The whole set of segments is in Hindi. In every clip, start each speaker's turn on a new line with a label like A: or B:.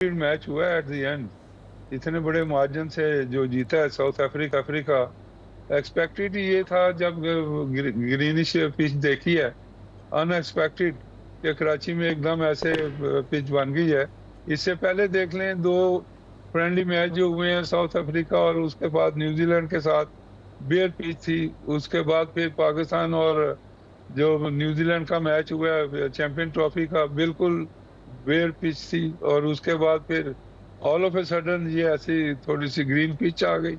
A: मैच हुआ है एट द एंड, इतने बड़े मार्जिन से जो जीता है साउथ अफ्रीका। एक्सपेक्टेड ये था जब ग्रीनिश पिच देखी है, अनएक्सपेक्टेड कि कराची में एकदम ऐसे पिच बन गई है। इससे पहले देख लें, दो फ्रेंडली मैच जो हुए हैं साउथ अफ्रीका और उसके बाद न्यूजीलैंड के साथ, बेयर पिच थी। उसके बाद फिर पाकिस्तान और जो न्यूजीलैंड का मैच हुआ है चैंपियन ट्रॉफी का, बिल्कुल बेयर पिच थी। और उसके बाद फिर ऑल ऑफ ए सडन ये ऐसी थोड़ी सी ग्रीन पिच आ गई।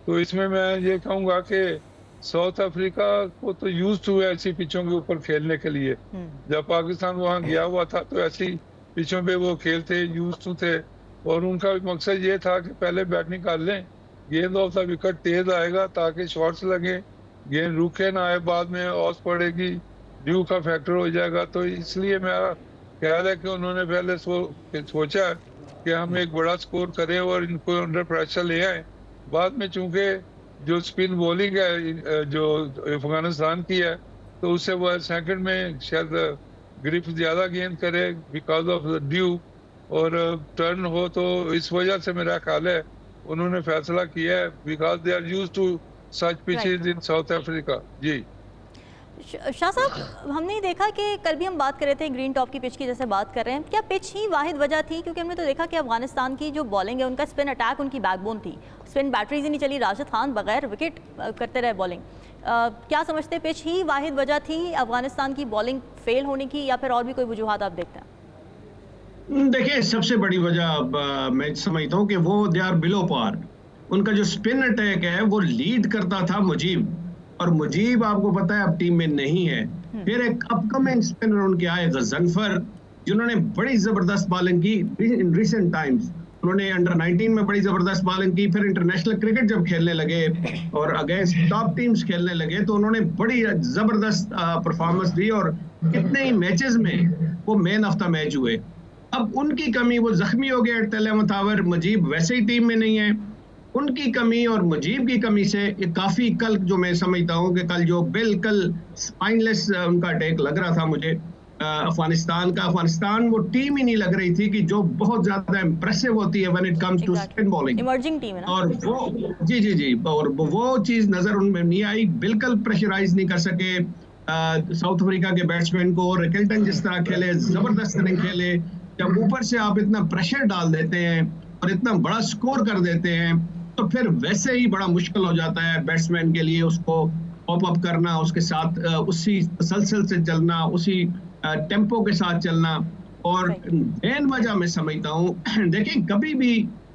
A: तो इसमें मैं ये कहूंगा कि साउथ अफ्रीका को तो यूज हुआ है ऐसी पिचों के ऊपर खेलने के लिए। जब पाकिस्तान वहां गया हुआ था तो ऐसी पिचों पे वो खेलते यूज थे, और उनका मकसद ये था कि पहले बैटिंग कर लें, गेंद ऑफ द विकेट तेज आएगा ताकि शॉट्स लगे, गेंद रुके ना आए, बाद में ऑस पड़ेगी, ड्यू का फैक्टर हो जाएगा। तो इसलिए मेरा ख्याल है कि उन्होंने पहले सोचा कि हम एक बड़ा स्कोर करें और इनको अंडर प्रेशर ले आए। बाद में चूंकि जो स्पिन बॉलिंग है जो अफगानिस्तान की है, तो उससे वह सेकंड में शायद ग्रिप ज्यादा गेंद करे बिकॉज ऑफ द ड्यू और टर्न हो। तो इस वजह से मेरा ख्याल है उन्होंने फैसला किया है, because they are used to such pitches in South Africa. जी
B: शाह साहब, हमने देखा कि कल भी हम बात कर रहे थे ग्रीन टॉप की पिच की, जैसे बात कर रहे हैं, क्या पिच ही वाहिद वजह थी? क्योंकि हमने तो देखा कि अफगानिस्तान की जो बॉलिंग है, उनका स्पिन अटैक उनकी बैकबोन थी, स्पिन बैटरीज ही नहीं चली, राशिद खान बगैर विकेट करते रहे बॉलिंग। क्या समझते, पिच ही वाहिद वजह थी अफगानिस्तान की बॉलिंग फेल होने की, या फिर और भी कोई वजूहत आप देखते हैं?
C: देखिए, सबसे बड़ी वजह मैं समझता हूँ कि वो दे आर बिलो पार। उनका जो स्पिन अटैक है वो लीड करता था मुजीब, और मुजीब आपको पता है अब टीम में नहीं है। फिर एक अपकमिंग स्पिनर उनके आए गजनफर, जिन्होंने बड़ी जबरदस्त बॉलिंग की इन रिसेंट टाइम्स। उन्होंने अंडर 19 में बड़ी जबरदस्त बॉलिंग की, फिर इंटरनेशनल क्रिकेट जब खेलने लगे और अगेंस्ट टॉप टीम्स खेलने लगे तो उन्होंने बड़ी जबरदस्त परफॉर्मेंस दी, और कितने ही मैचेस में वो मैन ऑफ द मैच हुए। अब उनकी कमी, वो जख्मी हो गए at the 11th our, Mujib वैसे ही टीम में नहीं है। उनकी कमी और मुजीब की कमी से काफी, कल जो मैं समझता हूँ कि कल जो बिल्कुल स्पाइनलेस उनका अटैक लग रहा था मुझे अफगानिस्तान का। अफगानिस्तान वो टीम ही नहीं लग रही थी कि जो बहुत ज्यादा इंप्रेसिव होती है when it comes to spin bowling,
B: emerging team है ना।
C: और वो जी, और वो चीज नजर उनमें नहीं आई, बिल्कुल प्रेशराइज नहीं कर सके साउथ अफ्रीका के बैट्समैन को। रिकल्टन जिस तरह खेले, जबरदस्त इनिंग खेले। जब ऊपर से आप इतना प्रेशर डाल देते हैं और इतना बड़ा स्कोर कर देते हैं, तो फिर वैसे ही बड़ा मुश्किल हो जाता है बैट्समैन के लिए उसको पॉप अप करना, उसके साथ उसी तसलसल से चलना, उसी टेम्पो के साथ चलना। और मेन वजह मैं समझता हूँ, देखिए कभी भी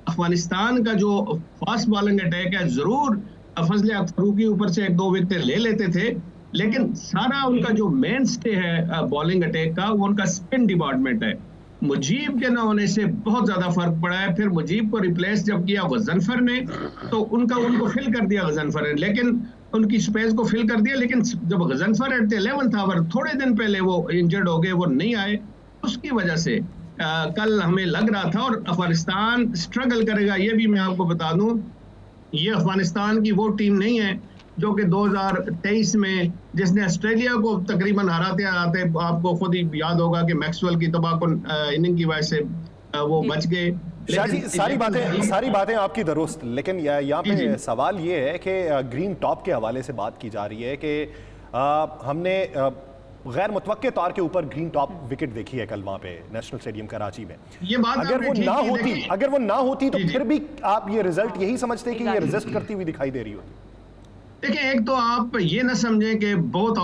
C: अफगानिस्तान का जो फास्ट बॉलिंग अटैक है, जरूर फजले फरूकी ऊपर से एक दो विकेट ले लेते थे, लेकिन सारा उनका जो मेन स्टे है बॉलिंग अटैक का, वो उनका स्पिन डिपार्टमेंट है। मुजीब के ना होने से बहुत ज्यादा फर्क पड़ा है। फिर मुजीब को रिप्लेस जब किया गजनफर ने, तो उनको फिल कर दिया गजनफर ने, लेकिन उनकी स्पेस को फिल कर दिया। लेकिन जब Ghazanfar at the 11th our, थोड़े दिन पहले वो इंजर्ड हो गए, वो नहीं आए, उसकी वजह से कल हमें लग रहा था। और अफगानिस्तान स्ट्रगल करेगा, ये भी मैं आपको बता दूं, ये अफगानिस्तान की वो टीम नहीं है जो कि 2023 में जिसने ऑस्ट्रेलिया को तकरीबन हराते आपको खुद ही याद होगा कि मैक्सवेल की तबाहकुन इनिंग की वजह से वो बच गए।
D: सारी बातें आपकी दुरुस्त, लेकिन यहाँ पे सवाल ये है कि ग्रीन टॉप के हवाले से बात की जा रही है कि हमने गैर मुतवक्के तौर के ऊपर ग्रीन टॉप विकेट देखी है कल वहां पे नेशनल स्टेडियम कराची में।
C: ये बात
D: अगर वो ना होती तो फिर भी आप ये रिजल्ट यही समझते कि ये रेजिस्ट करती हुई दिखाई दे रही होती?
C: देखिए, एक तो आप ये ना समझें कि बहुत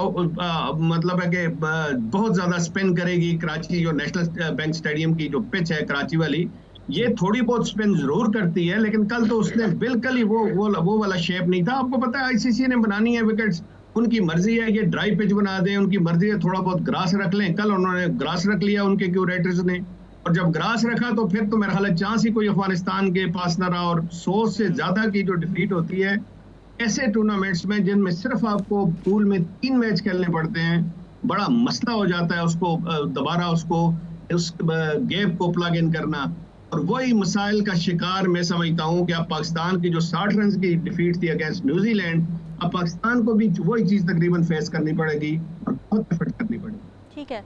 C: मतलब है कि बहुत ज्यादा स्पिन करेगी कराची, जो नेशनल बैंक स्टेडियम की जो पिच है कराची वाली, ये थोड़ी बहुत स्पिन जरूर करती है, लेकिन कल तो उसने बिल्कुल ही वो वाला शेप नहीं था। आपको पता है आईसीसी ने बनानी है विकेट्स, उनकी मर्जी है, ये ड्राई पिच बना दें, उनकी मर्जी है, थोड़ा बहुत ग्रास रख लें। कल उन्होंने ग्रास रख लिया उनके क्यूरेटर्स ने, और जब ग्रास रखा तो फिर तो मेरा ख्याल है चांस ही कोई अफगानिस्तान के पास न रहा। और 100 से ज्यादा की जो डिफीट होती है ऐसे टूर्नामेंट्स में, जिनमें सिर्फ आपको पूल में 3 मैच खेलने पड़ते हैं, बड़ा मसला हो जाता है उसको दोबारा उस गैप को प्लग इन करना। और वही मसाइल का शिकार मैं समझता हूँ कि अब पाकिस्तान की जो 60 रन की डिफीट थी अगेंस्ट न्यूजीलैंड, अब पाकिस्तान को भी वही चीज तकरीबन फेस करनी पड़ेगी और बहुत एफर्ट करनी पड़ेगी।
B: ठीक है।